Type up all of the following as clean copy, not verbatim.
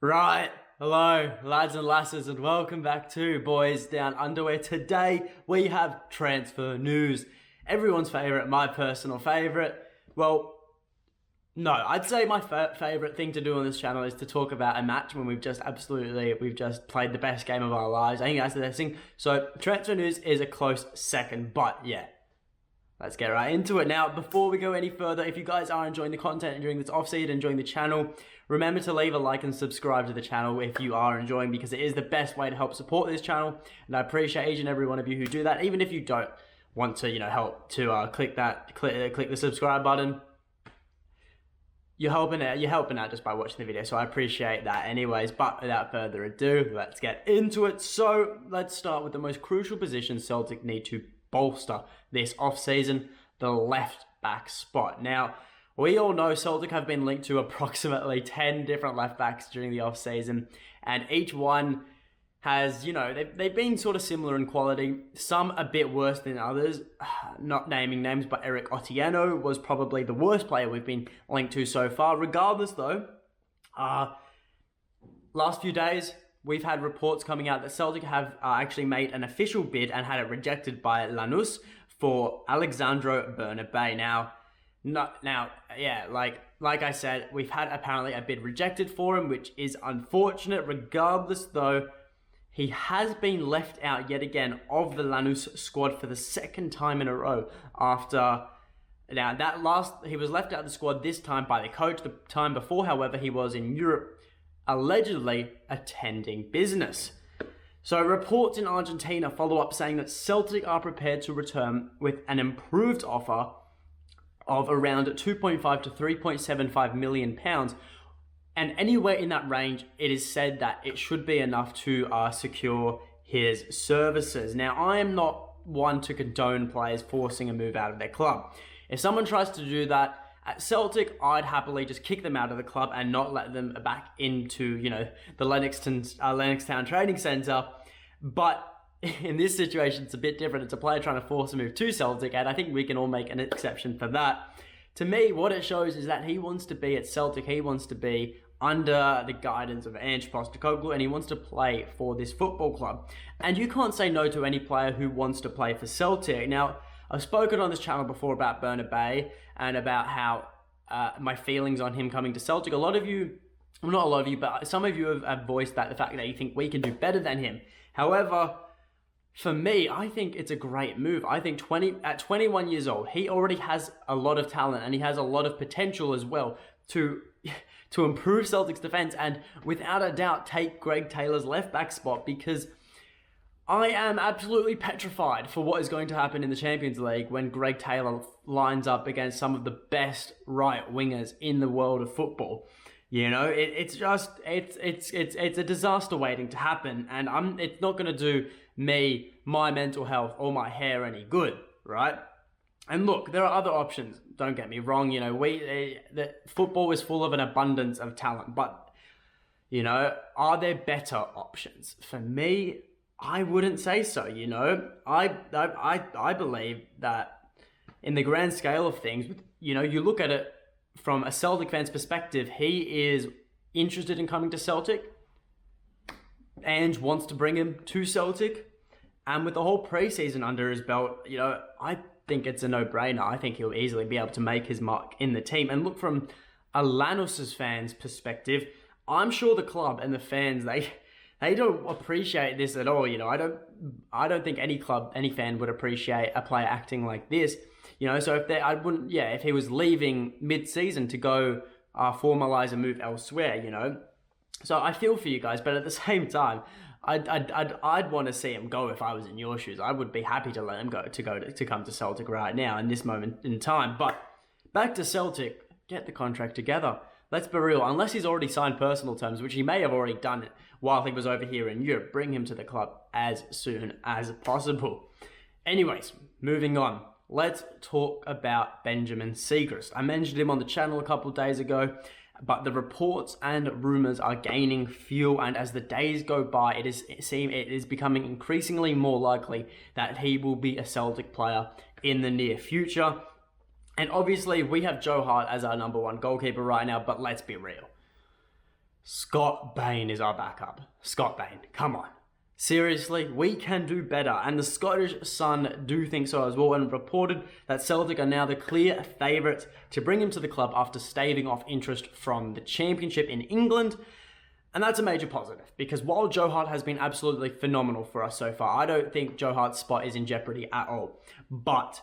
Right, hello lads and lasses, and welcome back to Boys Down Under, where today we have transfer news. Everyone's favourite, my personal favourite. Well, no, I'd say my favourite thing to do on this channel is to talk about a match when we've just played the best game of our lives. I think that's the best thing. So transfer news is a close second, but yeah. Let's get right into it. Now, before we go any further, if you guys are enjoying the content during this off-season, enjoying the channel, remember to leave a like and subscribe to the channel if you are enjoying, because it is the best way to help support this channel. And I appreciate each and every one of you who do that. Even if you don't want to, help to click the subscribe button, you're helping out just by watching the video. So I appreciate that anyways. But without further ado, let's get into it. So let's start with the most crucial position Celtic need to bolster this off-season, the left-back spot. Now, we all know Celtic have been linked to approximately 10 different left-backs during the off-season, and each one has, they've been sort of similar in quality, some a bit worse than others. Not naming names, but Eric Otieno was probably the worst player we've been linked to so far. Regardless, though, last few days, we've had reports coming out that Celtic have actually made an official bid and had it rejected by Lanús for Alexandro Bernabei. Like I said, we've had apparently a bid rejected for him, which is unfortunate. Regardless, though, he has been left out yet again of the Lanús squad for the second time in a row. He was left out of the squad this time by the coach. The time before, however, he was in Europe, allegedly attending business. So reports in Argentina follow up saying that Celtic are prepared to return with an improved offer of around 2.5 to 3.75 million pounds. And anywhere in that range, it is said that it should be enough to secure his services. Now, I am not one to condone players forcing a move out of their club. If someone tries to do that at Celtic, I'd happily just kick them out of the club and not let them back into, the Lennoxtown Training Centre. But in this situation, it's a bit different. It's a player trying to force a move to Celtic, and I think we can all make an exception for that. To me, what it shows is that he wants to be at Celtic. He wants to be under the guidance of Ange Postecoglou, and he wants to play for this football club. And you can't say no to any player who wants to play for Celtic. Now, I've spoken on this channel before about Bernabei and about how my feelings on him coming to Celtic. A lot of you, well, not a lot of you, but some of you have voiced that the fact that you think we can do better than him. However, for me, I think it's a great move. I think at 21 years old, he already has a lot of talent and he has a lot of potential as well to improve Celtic's defense and without a doubt take Greg Taylor's left back spot, because I am absolutely petrified for what is going to happen in the Champions League when Greg Taylor lines up against some of the best right wingers in the world of football. It's a disaster waiting to happen, and it's not going to do me, my mental health, or my hair any good, right? And look, there are other options. Don't get me wrong. The football is full of an abundance of talent, but are there better options? For me, I wouldn't say so. I believe that in the grand scale of things, you look at it from a Celtic fan's perspective, he is interested in coming to Celtic. Ange wants to bring him to Celtic. And with the whole preseason under his belt, I think it's a no-brainer. I think he'll easily be able to make his mark in the team. And look, from a Lanús fan's perspective, I'm sure the club and the fans, they don't appreciate this at all. I don't think any fan would appreciate a player acting like this. So if he was leaving mid-season to go formalize a move elsewhere, So I feel for you guys, but at the same time, I'd want to see him go if I was in your shoes. I would be happy to let him to come to Celtic right now in this moment in time. But back to Celtic, get the contract together. Let's be real. Unless he's already signed personal terms, which he may have already done while he was over here in Europe, bring him to the club as soon as possible. Anyways, moving on. Let's talk about Benjamin Siegirst. I mentioned him on the channel a couple of days ago, but the reports and rumours are gaining fuel, and as the days go by, it is becoming increasingly more likely that he will be a Celtic player in the near future. And obviously, we have Joe Hart as our #1 goalkeeper right now, but let's be real. Scott Bain is our backup. Scott Bain, come on. Seriously, we can do better, and the Scottish Sun do think so as well, and reported that Celtic are now the clear favourites to bring him to the club after staving off interest from the Championship in England. And that's a major positive, because while Joe Hart has been absolutely phenomenal for us so far, I don't think Joe Hart's spot is in jeopardy at all. But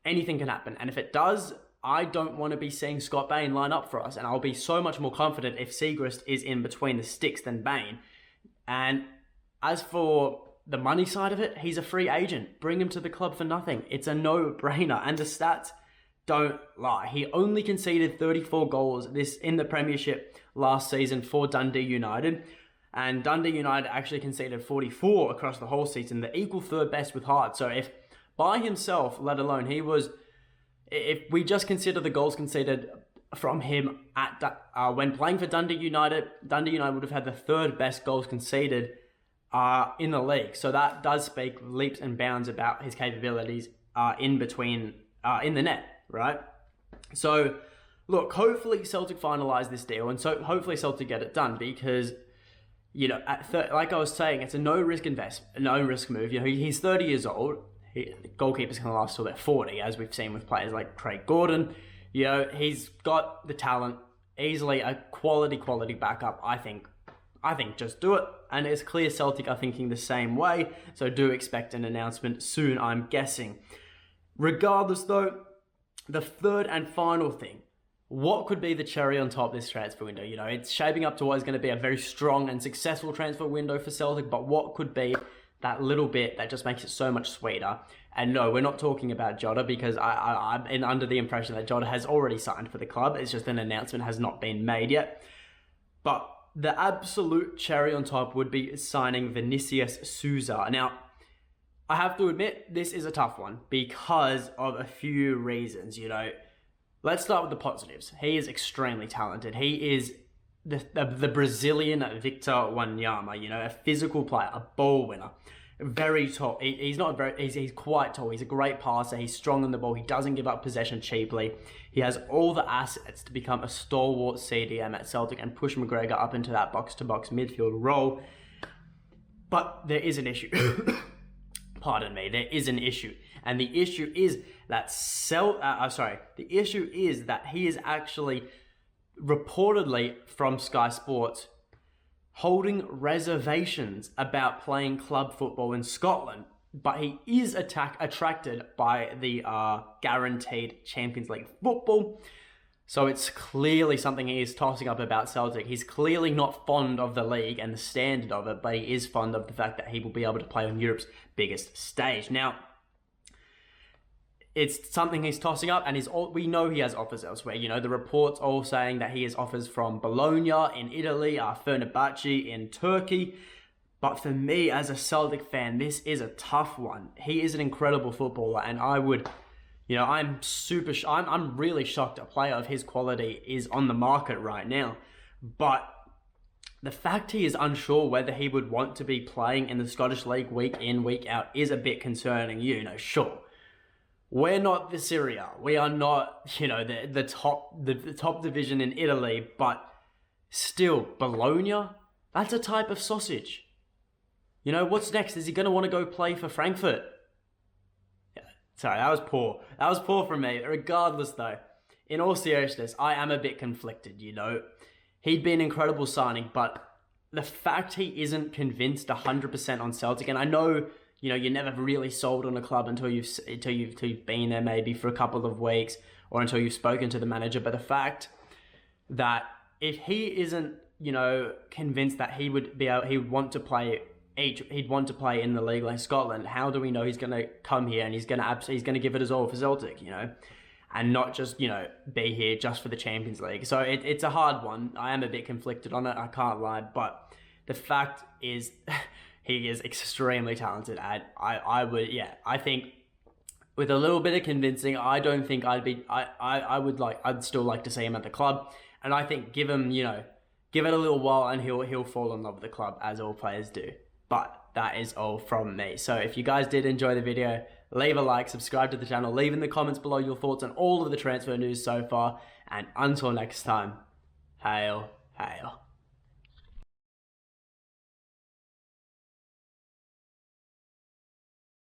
anything can happen, and if it does, I don't want to be seeing Scott Bain line up for us, and I'll be so much more confident if Siegrist is in between the sticks than Bain. And as for the money side of it, he's a free agent. Bring him to the club for nothing. It's a no-brainer. And the stats don't lie. He only conceded 34 goals in the Premiership last season for Dundee United. And Dundee United actually conceded 44 across the whole season, the equal third best with Hart. So if by himself, let alone if we just consider the goals conceded from him when playing for Dundee United would have had the third best goals conceded in the league. So that does speak leaps and bounds about his capabilities in the net, right? So look, hopefully Celtic finalise this deal, and so hopefully Celtic get it done, because like I was saying, it's a no risk move. He's 30 years old. Goalkeepers can last till they're 40, as we've seen with players like Craig Gordon. He's got the talent, easily a quality backup. I think just do it. And it's clear Celtic are thinking the same way, so do expect an announcement soon, I'm guessing. Regardless though, the third and final thing, what could be the cherry on top this transfer window? It's shaping up to what is going to be a very strong and successful transfer window for Celtic, but what could be that little bit that just makes it so much sweeter? And no, we're not talking about Jota, because I'm under the impression that Jota has already signed for the club. It's just an announcement has not been made yet. But the absolute cherry on top would be signing Vinicius Souza. Now, I have to admit, this is a tough one because of a few reasons. Let's start with the positives. He is extremely talented. He is the Brazilian Victor Wanyama, a physical player, a ball winner. Very tall. He's quite tall. He's a great passer. He's strong on the ball. He doesn't give up possession cheaply. He has all the assets to become a stalwart CDM at Celtic and push McGregor up into that box-to-box midfield role. But there is an issue. Pardon me. There is an issue. And the issue is that he is actually reportedly from Sky Sports holding reservations about playing club football in Scotland, but he is attracted by the guaranteed Champions League football. So it's clearly something he is tossing up about Celtic. He's clearly not fond of the league and the standard of it, but he is fond of the fact that he will be able to play on Europe's biggest stage. Now, it's something he's tossing up, and we know he has offers elsewhere. The reports all saying that he has offers from Bologna in Italy, Fenerbahce in Turkey. But for me, as a Celtic fan, this is a tough one. He is an incredible footballer, and I'm really shocked a player of his quality is on the market right now. But the fact he is unsure whether he would want to be playing in the Scottish League week in, week out is a bit concerning. Sure. We're not the Serie A. We are not, the top division in Italy, but still, Bologna, that's a type of sausage. What's next? Is he going to want to go play for Frankfurt? Yeah, sorry, that was poor. That was poor from me. Regardless, though, in all seriousness, I am a bit conflicted, He'd be an incredible signing, but the fact he isn't convinced 100% on Celtic, and I know, you're never really sold on a club until you've been there maybe for a couple of weeks, or until you've spoken to the manager. But the fact that if he isn't, convinced that he'd want to play in the league like Scotland, how do we know he's going to come here and he's going to give it his all for Celtic, and not just be here just for the Champions League? So it's a hard one. I am a bit conflicted on it, I can't lie, but the fact is. He is extremely talented, and I think with a little bit of convincing, I don't think I'd still like to see him at the club, and I think give it a little while and he'll fall in love with the club, as all players do. But that is all from me. So if you guys did enjoy the video, leave a like, subscribe to the channel, leave in the comments below your thoughts on all of the transfer news so far, and until next time, hail Hail.